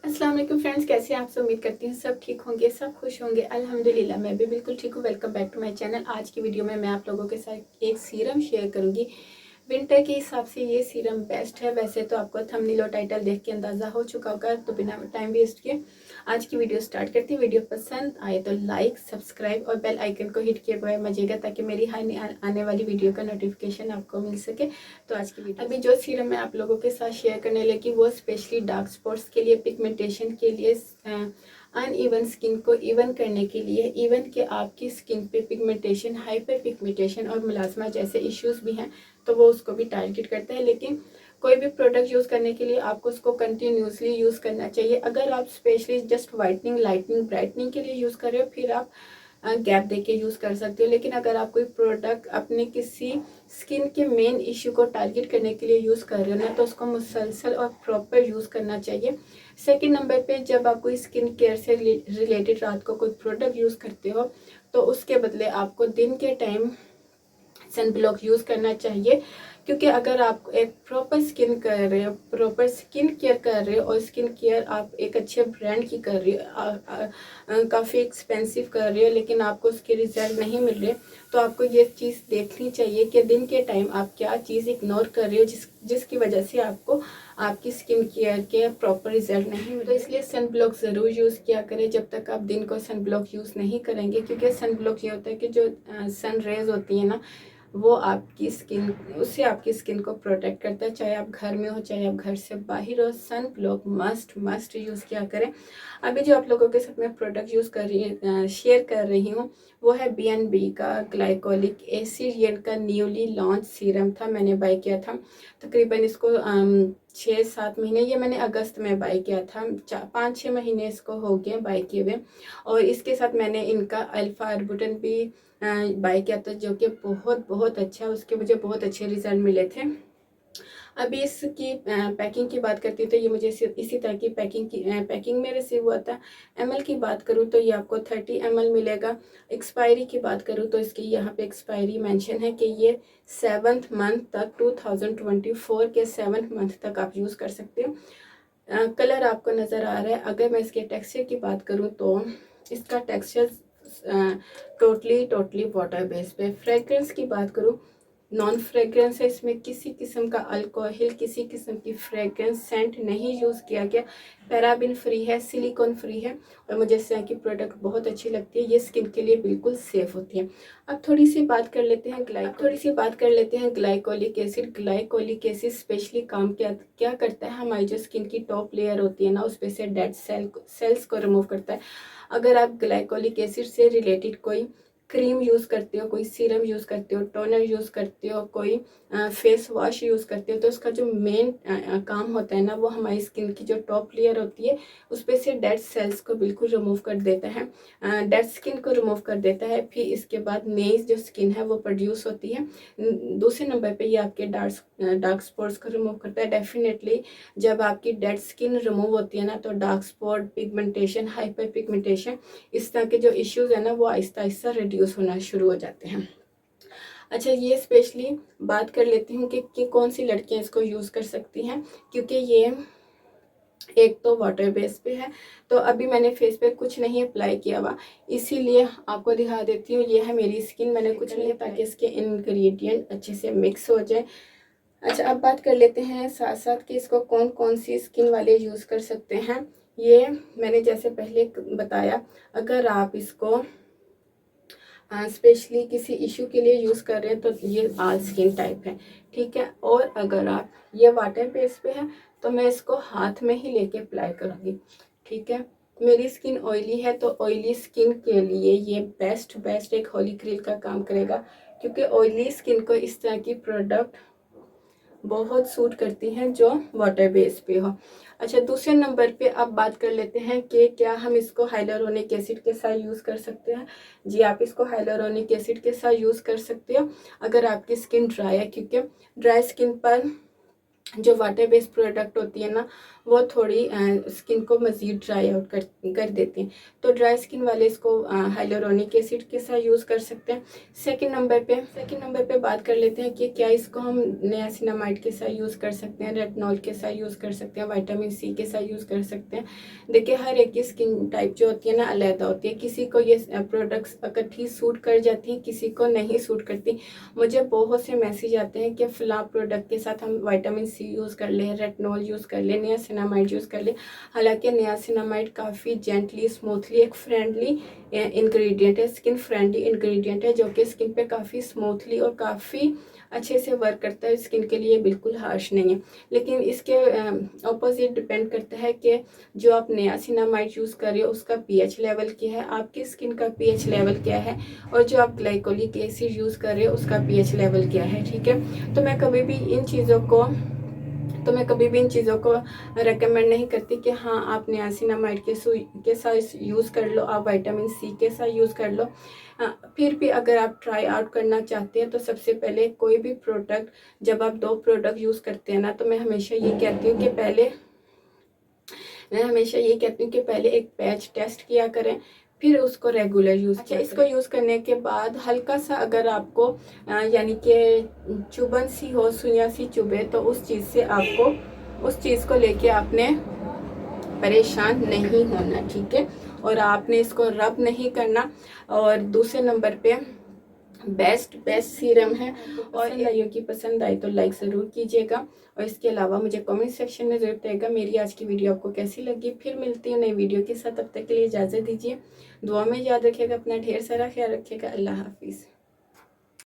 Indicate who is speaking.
Speaker 1: अस्सलाम वालेकुम फ्रेंड्स, कैसे हैं आप सब। उम्मीद करती हूँ सब ठीक होंगे, सब खुश होंगे। अल्हम्दुलिल्लाह मैं भी बिल्कुल ठीक हूँ। Welcome back to my channel. आज की वीडियो में मैं आप लोगों के साथ एक सीरम शेयर करूँगी। विंटर के हिसाब से ये सीरम बेस्ट है। वैसे तो आपको थंबनेल और टाइटल देख के अंदाज़ा हो चुका होगा, तो बिना टाइम वेस्ट किए आज की वीडियो स्टार्ट करती हूँ। वीडियो पसंद आए तो लाइक, सब्सक्राइब और बेल आइकन को हिट किए बगैर मजेगा, ताकि मेरी आने वाली वीडियो का नोटिफिकेशन आपको मिल सके। तो आज की वीडियो अभी जो सीरम मैं आप लोगों के साथ शेयर करने लगी वो स्पेशली डार्क स्पॉट्स के लिए, पिगमेंटेशन के लिए, अनइवन स्किन को इवन करने के लिए। इवन कि आपकी स्किन पे पिगमेंटेशन, हाइपर पिगमेंटेशन और मुलाजमा जैसे इश्यूज भी हैं तो वो उसको भी टारगेट करता है। लेकिन कोई भी प्रोडक्ट यूज़ करने के लिए आपको उसको कंटिन्यूसली यूज़ करना चाहिए। अगर आप specially just whitening, lightning, brightening के लिए यूज़ कर रहे हो फिर आप गैप दे के यूज़ कर सकते हो। लेकिन अगर आप कोई प्रोडक्ट अपने किसी स्किन के मेन इश्यू को टारगेट करने के लिए यूज़ कर रहे हो ना, तो उसको मुसलसल और प्रॉपर यूज़ करना चाहिए। सेकंड नंबर पे, जब आप कोई स्किन केयर से रिलेटेड रात को कोई प्रोडक्ट यूज़ करते हो तो उसके बदले आपको दिन के टाइम सन ब्लॉक यूज़ करना चाहिए। क्योंकि अगर आप एक प्रॉपर स्किन कर रहे हो, प्रॉपर स्किन केयर कर रहे हो और स्किन केयर आप एक अच्छे ब्रांड की कर रही हो, काफ़ी एक्सपेंसिव कर रही हो, लेकिन आपको उसके रिजल्ट नहीं मिल रहे, तो आपको ये चीज़ देखनी चाहिए कि दिन के टाइम आप क्या चीज़ इग्नोर कर रहे हो जिसकी वजह से आपको आपकी स्किन केयर के प्रॉपर रिजल्ट नहीं मिले। तो इसलिए सन ब्लॉक ज़रूर यूज़ किया करें जब तक आप दिन को सन ब्लॉक यूज़ नहीं करेंगे। क्योंकि सन ब्लॉक ये होता है कि जो सन रेज होती है ना, वो आपकी स्किन, उससे आपकी स्किन को प्रोटेक्ट करता है। चाहे आप घर में हो, चाहे आप घर से बाहर हो, सन ब्लॉक मस्ट यूज़ किया करें। अभी जो आप लोगों के साथ मैं प्रोडक्ट यूज़ कर रही शेयर कर रही हूँ वो है BNB का ग्लाइकोलिक एसिड। ये इनका न्यूली लॉन्च सीरम था, मैंने बाय किया था तकरीबन इसको 6-7 महीने, ये मैंने अगस्त में बाय किया था, 5-6 महीने इसको हो गए बाय किए हुए। और इसके साथ मैंने इनका अल्फा अर्बुटन भी बाय किया था, जो कि बहुत बहुत अच्छा, उसके मुझे बहुत अच्छे रिजल्ट मिले थे। अभी इसकी पैकिंग की बात करती हूँ तो ये मुझे इसी तरह की पैकिंग में रिसीव हुआ था। ml की बात करूँ तो ये आपको 30 ml मिलेगा। एक्सपायरी की बात करूँ तो इसकी यहाँ पे एक्सपायरी मेंशन है कि ये 7th मंथ तक, 2024 के 7th मंथ तक आप यूज़ कर सकते हो। कलर आपको नज़र आ रहा है। अगर मैं इसके टेक्सचर की बात करूँ तो इसका टेक्सचर टोटली वाटर बेस पे। फ्रेग्रेंस की बात करूँ, नॉन फ्रेग्रेंस है, इसमें किसी किस्म का अल्कोहल, किसी किस्म की फ्रेग्रेंस सेंट नहीं यूज़ किया गया। पैराबिन फ्री है, सिलिकॉन फ्री है और मुझे इस तरह की प्रोडक्ट बहुत अच्छी लगती है। ये स्किन के लिए बिल्कुल सेफ होती है। अब थोड़ी सी बात कर लेते हैं glycolic acid. Glycolic acid specially काम क्या करता है, हमारी जो स्किन की टॉप लेयर होती है ना, उस पर से डेड सेल्स को रिमूव करता है। अगर आप ग्लाइकोलिक एसिड से रिलेटेड कोई क्रीम यूज़ करते हो, कोई सीरम यूज़ करते हो, टोनर यूज़ करते हो, कोई फेस वॉश यूज़ करते हो, तो उसका जो मेन काम होता है ना, वो हमारी स्किन की जो टॉप लेयर होती है उस पर से डेड सेल्स को बिल्कुल रिमूव कर देता है, डेड स्किन को रिमूव कर देता है। फिर इसके बाद नई जो स्किन है वो प्रोड्यूस होती है। दूसरे नंबर पे ये आपके डार्क स्पॉट्स को रिमूव करता है। डेफिनेटली जब आपकी डेड स्किन रिमूव होती है ना, तो dark spot, pigmentation, hyper pigmentation, इस तरह के जो इश्यूज है ना, वो आहिस्ता आहिस्ता रिड्यूस होना शुरू हो जाते हैं। अच्छा, ये स्पेशली बात कर लेती हूँ कि कौन सी लड़कियाँ इसको यूज़ कर सकती हैं। क्योंकि ये एक तो वाटर बेस पे है, तो अभी मैंने फेस पे कुछ नहीं अप्लाई किया हुआ, इसीलिए आपको दिखा देती हूँ। ये है मेरी स्किन, मैंने कुछ नहीं, ताकि इसके इंग्रेडिएंट अच्छे से मिक्स हो जाए। अच्छा, अब बात कर लेते हैं साथ साथ कि इसको कौन कौन सी स्किन वाले यूज़ कर सकते हैं। ये मैंने जैसे पहले बताया, अगर आप इसको स्पेशली किसी इशू के लिए यूज़ कर रहे हैं तो ये ऑल स्किन टाइप है, ठीक है। और अगर आप ये वाटर बेस पे है तो मैं इसको हाथ में ही लेके अप्लाई करूँगी, ठीक है। मेरी स्किन ऑयली है तो ऑयली स्किन के लिए ये बेस्ट एक होली ग्रेल का काम करेगा, क्योंकि ऑयली स्किन को इस तरह की प्रोडक्ट बहुत सूट करती हैं जो वाटर बेस पे हो। अच्छा, दूसरे नंबर पे अब बात कर लेते हैं कि क्या हम इसको हाइलुरोनिक एसिड के साथ यूज़ कर सकते हैं। जी, आप इसको हाइलुरोनिक एसिड के साथ यूज़ कर सकते हो अगर आपकी स्किन ड्राई है, क्योंकि ड्राई स्किन पर जो वाटर बेस्ड प्रोडक्ट होती है ना, वो थोड़ी स्किन को मज़ीद ड्राई आउट कर देती हैं। तो ड्राई स्किन वाले इसको हाइलोरोनिक एसिड के साथ यूज़ कर सकते हैं। सेकंड नंबर पे बात कर लेते हैं कि क्या इसको हम नियासिनामाइड के साथ यूज़ कर सकते हैं, रेटिनॉल के साथ यूज़ कर सकते हैं, विटामिन सी के साथ यूज़ कर सकते हैं। देखिए, हर एक की स्किन टाइप जो होती है ना अलग होती है। किसी को ये प्रोडक्ट्स इकट्ठी सूट कर जाती हैं, किसी को नहीं सूट करती। मुझे बहुत से मैसेज आते हैं कि फ़लाँ प्रोडक्ट के साथ हम विटामिन सी यूज़ कर लें, रेटिनॉल यूज़ कर लें, नियासिनामाइड यूज़ कर लें। हालांकि नियासिनामाइड काफ़ी जेंटली स्मूथली एक फ्रेंडली इंग्रेडिएंट है, स्किन फ्रेंडली इंग्रेडिएंट है, जो कि स्किन पे काफ़ी स्मूथली और काफ़ी अच्छे से वर्क करता है। स्किन के लिए बिल्कुल हार्श नहीं है। लेकिन इसके ऑपोजिट डिपेंड करता है कि जो आप नियासिनामाइड यूज़ कर रहे हो उसका पीएच लेवल क्या है, आपकी स्किन का पीएच लेवल क्या है, और जो आप ग्लाइकोलिक एसिड यूज़ कर रहे हो उसका पीएच लेवल क्या है। ठीक है, तो मैं कभी भी इन चीज़ों को रेकमेंड नहीं करती कि हाँ आप नियासिनामाइड के साथ यूज़ कर लो, आप विटामिन सी के साथ यूज़ कर लो। फिर भी अगर आप ट्राई आउट करना चाहते हैं तो सबसे पहले कोई भी प्रोडक्ट, जब आप 2 प्रोडक्ट यूज़ करते हैं ना, तो मैं हमेशा ये कहती हूँ कि पहले एक पैच टेस्ट किया करें, फिर उसको रेगुलर यूज़ किया। इसको यूज़ करने के बाद हल्का सा अगर आपको यानी कि चुभन सी हो, सुइयाँ सी चुभे, तो उस चीज़ को लेके आपने परेशान नहीं होना। ठीक है, और आपने इसको रब नहीं करना। और दूसरे नंबर पे बेस्ट सीरम है। और लाइयों की पसंद आई तो लाइक ज़रूर कीजिएगा, और इसके अलावा मुझे कमेंट सेक्शन में ज़रूर बताइएगा मेरी आज की वीडियो आपको कैसी लगी। फिर मिलती हूँ नई वीडियो के साथ, तब तक के लिए इजाज़त दीजिए। दुआ में याद रखिएगा, अपना ढेर सारा ख्याल रखिएगा। अल्लाह हाफिज़।